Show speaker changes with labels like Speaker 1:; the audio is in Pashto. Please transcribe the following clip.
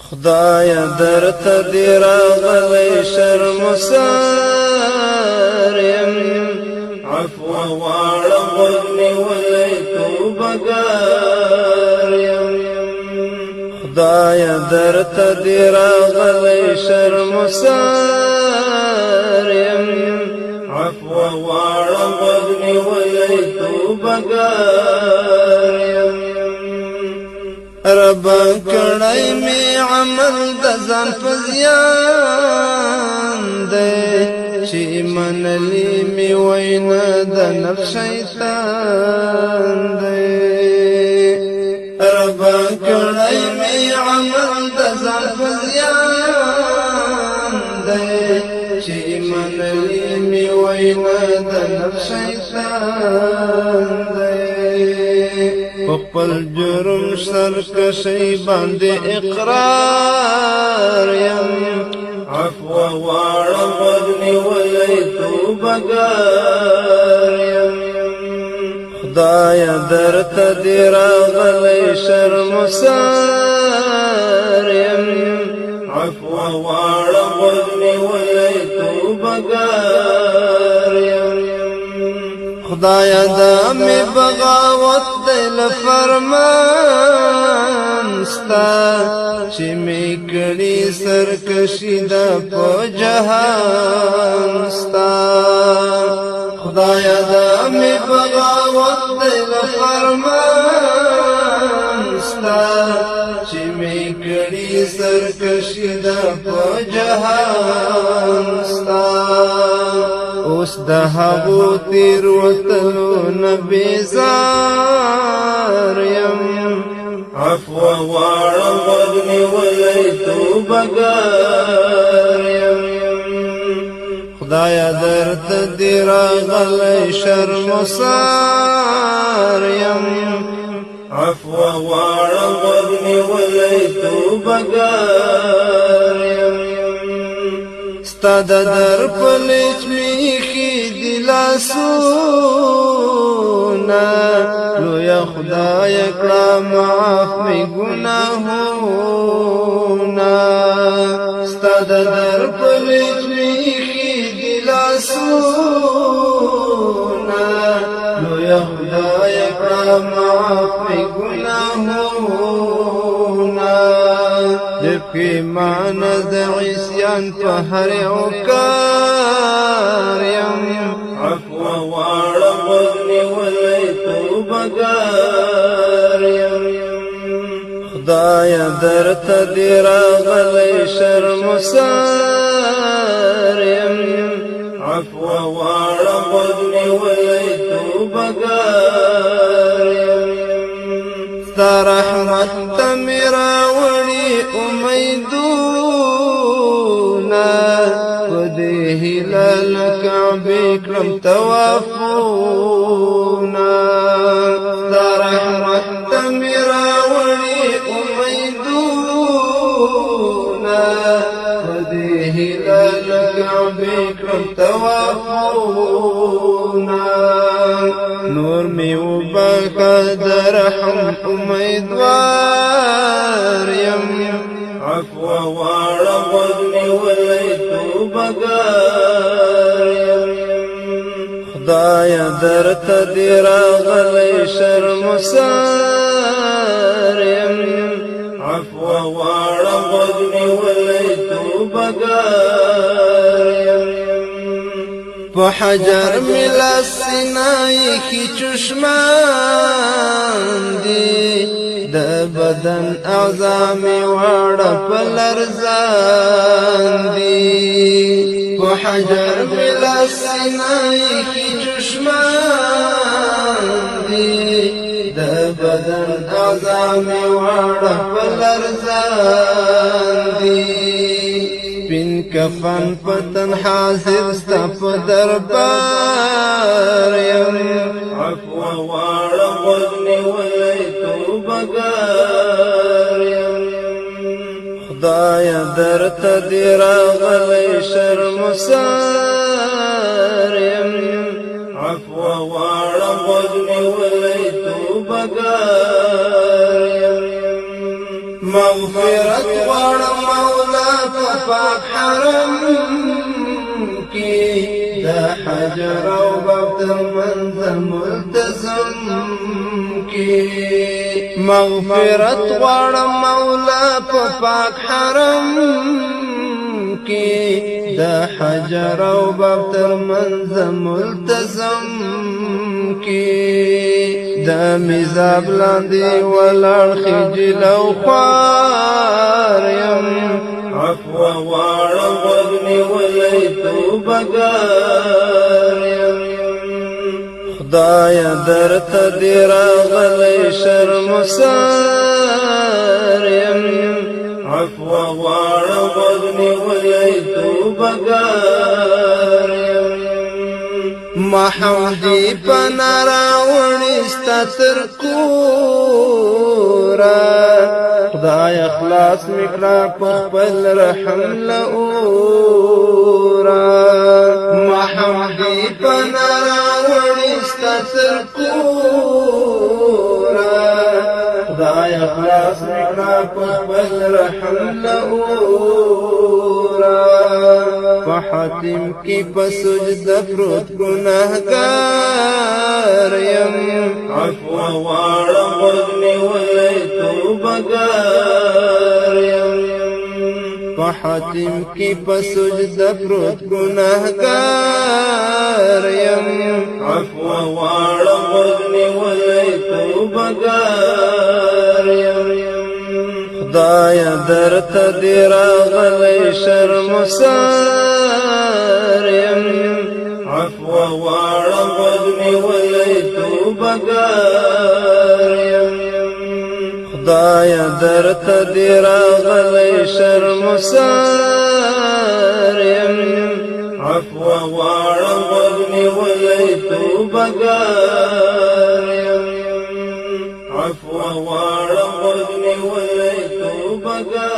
Speaker 1: خدایا درته دی راغلی شرمسار یم عفو غواړم غوږ نیولی توبهګار یم خدایا درته دی راغلی شرمسار یم عفو غواړم غوږ نیولی توبهګار یم ربا کړی می عمل د ځان په زیان دی چې منلی می وینا د نفس شیطان دی ربا کړی می عمل د ځان په زیان دی چې منلی می وینا د نفس شیطان دی خپل جرم سرکشی باندې اقرار یم عفو غواړم غوږ نیولی توبهګار یم خدایا درته دی راغلی شرمسار یم عفو غواړم غوږ نیولی توبهګار یم خدایا دا می بغاوت دل فرمان ستا چې می کړي سرکشي دا په جهان ستا خدایا دا می بغاوت دل فرمان ستا چې می کړي سرکشي دا په جهان ستا اوس د هغو تیروتلو نه بیزار یم عفو غواړم غوږ نیولی توبهګار یم خدایا درته دی راغلی شرمسار یم عفو غواړم غوږ نیولی توبهګار یم ستا د در پلیچ میخی دی لاسونا لویا خدای کړه معاف می گناهونا ستا د در پلیچ میخی دی لاسونا لویا خدای کړه معاف می گناهونا دبکی معنی د عصیان په هر یو کار یم عفو غواړم غوږ نیولی توبهګار یم خدایا درته دی راغلی شرمسار یم عفو غواړم غوږ نیولی توبهګار یم ستا رحمت ته می راوړي امیدونه په دې هیله له کعبې کړم طوافونه ستا رحمت ته می راوړي امیدونه په دې هیله له کعبې کړم طوافونه نور می وبخه د رحم امیدوار یم عفو غواړم غوږ نیولی توبهګار یم خدایا درته دی راغلی شرمسار یم عفو غواړم غوږ نیولی توبهګار یم په حجر می لاس سینای کی چشمان دی د بدن اعضا می واړه په لرزان دي په حجر می لاس سینای کی چشمان دی د بدن اعضا می واړه په لرزان دي پین کفن پتن حاضر ستا په دربار یم عفو غواړم غوږ نیولی توبهګار یم خدایا درته دی راغلی شرمسار یم عفو غواړم غوږ نیولی توبهګار یم مغفرت غواړم مولا په پاک حرم کې د حجر او باب ترمنځ ملتزم کې مغفرت غواړم مولا په پاک حرم کې د حجر او باب ترمنځ ملتزم کې د میزاب لاندې ولاړ خجل او خوار یم عفو غواړم غوږ نیولی توبهګار یم خدایه درته دې راغلی شرمسار یم عفو غواړم غوږ نیولی توبهګار یم محمدی پنا راوړی ستا تر کوره خدای اخلاص میکړه په خپل رحم له اوره محمدی پنا راوړی ستا تر کوره خدای اخلاص میکړه په خپل رحم له اوره په حاتم کې په سجده پروت ګناهګار یم عفو غواړم غوږ نیولی توبهګار یم په حاتم کې په سجده پروت ګناهګار یم عفو غواړم غوږ نیولی توبهګار یم خدایه درته دې راغلی شرمسار یم عفو غواړم غوږ نیولی توبهګار یم خدایه درته دې راغلی شرمسار یم عفو غواړم غوږ نیولی توبهګار یم عفو غواړم غوږ نیولی توبهګار